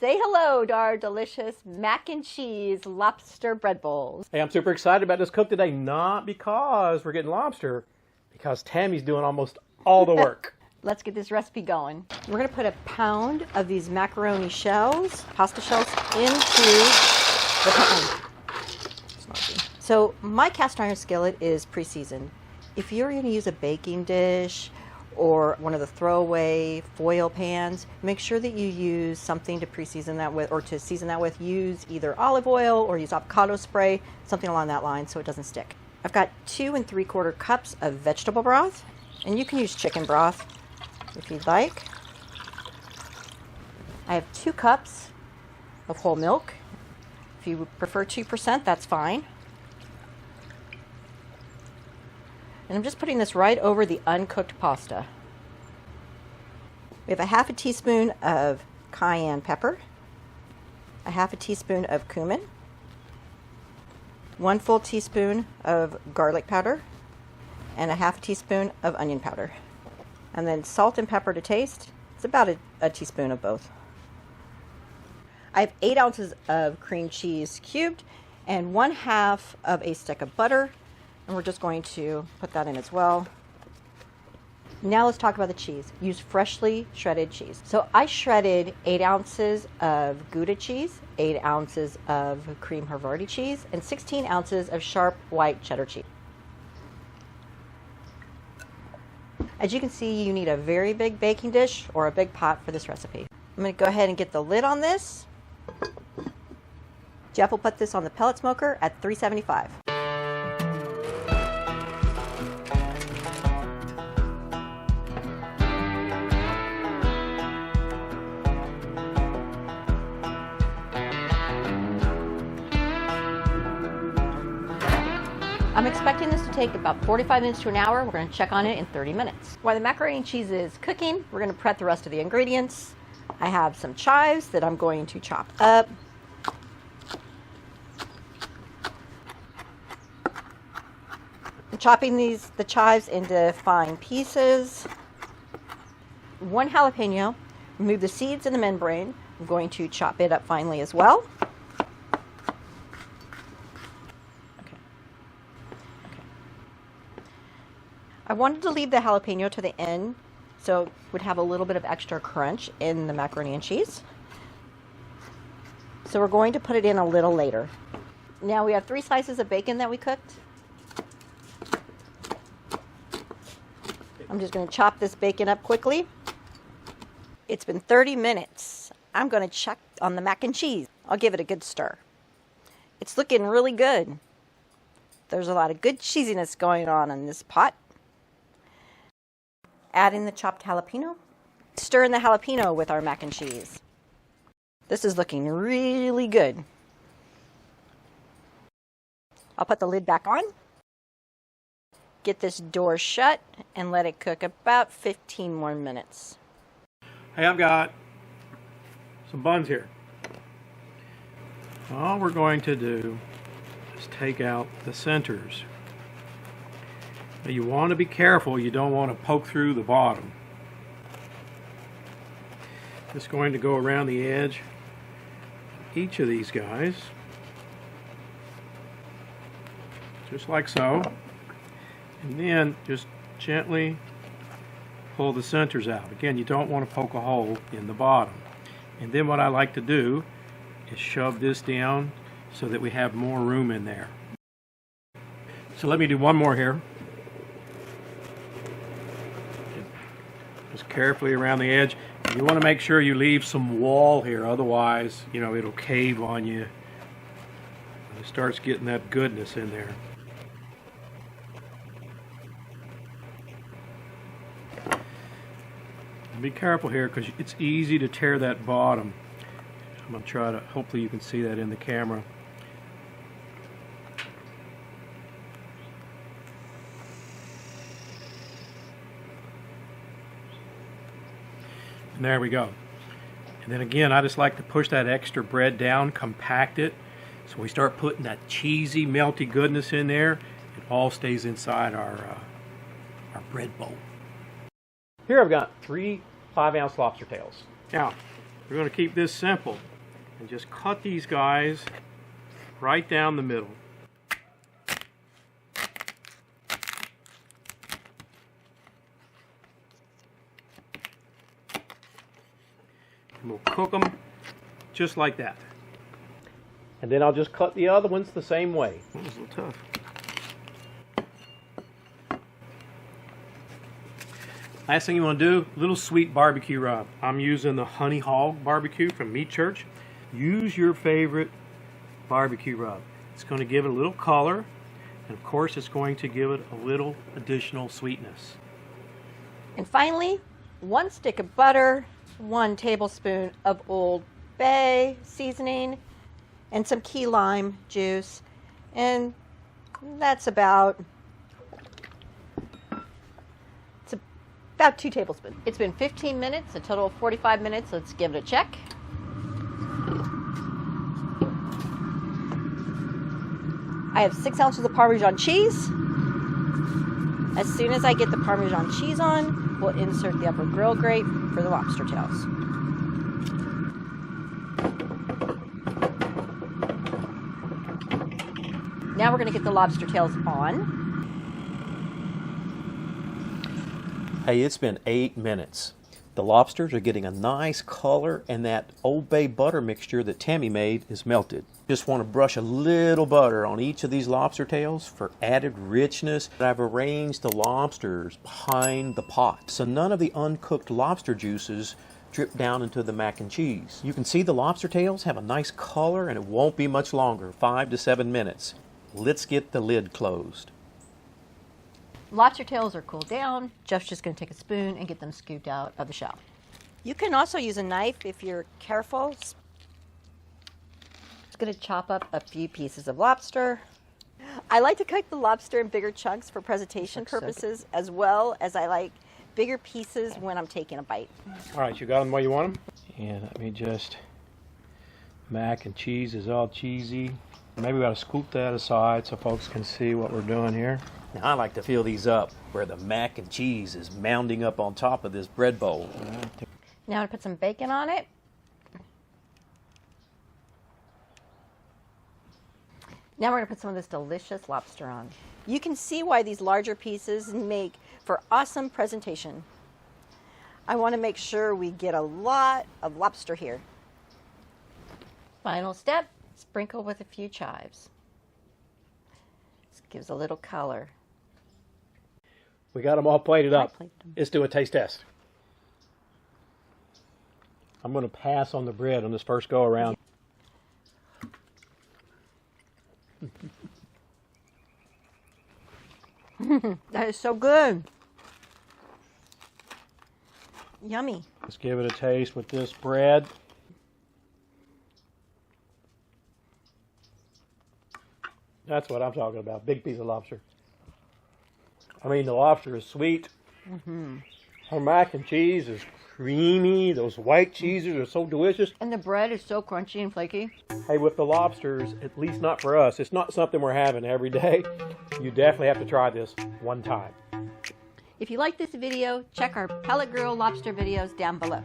Say hello to our delicious mac and cheese lobster bread bowls. Hey, I'm super excited about this cook today, not because we're getting lobster, because Tammy's doing almost all the work. Let's get this recipe going. We're going to put a pound of these macaroni shells, pasta shells, into the pan. So my cast iron skillet is pre-seasoned. If you're going to use a baking dish or one of the throwaway foil pans, make sure that you use something to pre-season that with, or to season that with. Use either olive oil or use avocado spray, something along that line so it doesn't stick. I've got 2 3/4 cups of vegetable broth, and you can use chicken broth if you'd like. I have 2 cups of whole milk. If you prefer 2%, that's fine. And I'm just putting this right over the uncooked pasta. We have a 1/2 teaspoon of cayenne pepper, a 1/2 teaspoon of cumin, 1 full teaspoon of garlic powder, and a 1/2 teaspoon of onion powder. And then salt and pepper to taste. It's about a teaspoon of both. I have 8 ounces of cream cheese cubed and 1/2 of a stick of butter. And we're just going to put that in as well. Now let's talk about the cheese. Use freshly shredded cheese. So I shredded 8 ounces of Gouda cheese, 8 ounces of cream Havarti cheese, and 16 ounces of sharp white cheddar cheese. As you can see, you need a very big baking dish or a big pot for this recipe. I'm going to go ahead and get the lid on this. Jeff will put this on the pellet smoker at 375. I'm expecting this to take about 45 minutes to an hour. We're going to check on it in 30 minutes. While the macaroni and cheese is cooking, we're going to prep the rest of the ingredients. I have some chives that I'm going to chop up. I'm chopping the chives into fine pieces. 1 jalapeno. Remove the seeds and the membrane. I'm going to chop it up finely as well. I wanted to leave the jalapeno to the end so it would have a little bit of extra crunch in the macaroni and cheese. So we're going to put it in a little later. Now we have 3 slices of bacon that we cooked. I'm just going to chop this bacon up quickly. It's been 30 minutes. I'm going to check on the mac and cheese. I'll give it a good stir. It's looking really good. There's a lot of good cheesiness going on in this pot. Add in the chopped jalapeno. Stir in the jalapeno with our mac and cheese. This is looking really good. I'll put the lid back on. Get this door shut and let it cook about 15 more minutes. Hey, I've got some buns here. All we're going to do is take out the centers. Now you want to be careful, you don't want to poke through the bottom. Just going to go around the edge of each of these guys, just like so, and then just gently pull the centers out. Again, you don't want to poke a hole in the bottom. And then what I like to do is shove this down so that we have more room in there. So let me do one more here. Just carefully around the edge. You want to make sure you leave some wall here, otherwise, you know, it'll cave on you when it starts getting that goodness in there. Be careful here because it's easy to tear that bottom. I'm going to try to, hopefully you can see that in the camera. And there we go. And then again, I just like to push that extra bread down, compact it, so we start putting that cheesy, melty goodness in there. It all stays inside our bread bowl. Here I've got 3 5-ounce lobster tails. Now, we're going to keep this simple. and just cut these guys right down the middle. And we'll cook them just like that. And then I'll just cut the other ones the same way. That was a little tough. Last thing you want to do, a little sweet barbecue rub. I'm using the Honey Hog barbecue from Meat Church. Use your favorite barbecue rub. It's going to give it a little color, and of course it's going to give it a little additional sweetness. And finally, 1 stick of butter, 1 tablespoon of Old Bay seasoning, and some key lime juice. And that's about 2 tablespoons. It's been 15 minutes, a total of 45 minutes. Let's give it a check. I have 6 ounces of Parmesan cheese. As soon as I get the Parmesan cheese on, we'll insert the upper grill grate for the lobster tails. Now we're going to get the lobster tails on. Hey, it's been 8 minutes. The lobsters are getting a nice color, and that Old Bay butter mixture that Tammy made is melted. Just want to brush a little butter on each of these lobster tails for added richness. I've arranged the lobsters behind the pot, so none of the uncooked lobster juices drip down into the mac and cheese. You can see the lobster tails have a nice color, and it won't be much longer, 5 to 7 minutes. Let's get the lid closed. Lobster tails are cooled down. Jeff's just going to take a spoon and get them scooped out of the shell. You can also use a knife if you're careful. Just going to chop up a few pieces of lobster. I like to cook the lobster in bigger chunks for presentation purposes, as well as I like bigger pieces when I'm taking a bite. All right, you got them where you want them? And let me just, mac and cheese is all cheesy. Maybe we ought to scoop that aside so folks can see what we're doing here. Now, I like to fill these up where the mac and cheese is mounding up on top of this bread bowl. Now I'm going to put some bacon on it. Now we're going to put some of this delicious lobster on. You can see why these larger pieces make for awesome presentation. I want to make sure we get a lot of lobster here. Final step, sprinkle with a few chives. This gives a little color. We got them all plated up. Let's do a taste test. I'm going to pass on the bread on this first go around. That is so good. Yummy. Let's give it a taste with this bread. That's what I'm talking about. Big piece of lobster. I mean, the lobster is sweet. Her mac and cheese is creamy. Those white cheeses are so delicious. And the bread is so crunchy and flaky. Hey, with the lobsters, at least not for us, it's not something we're having every day. You definitely have to try this one time. If you like this video, check our Pellet Grill lobster videos down below.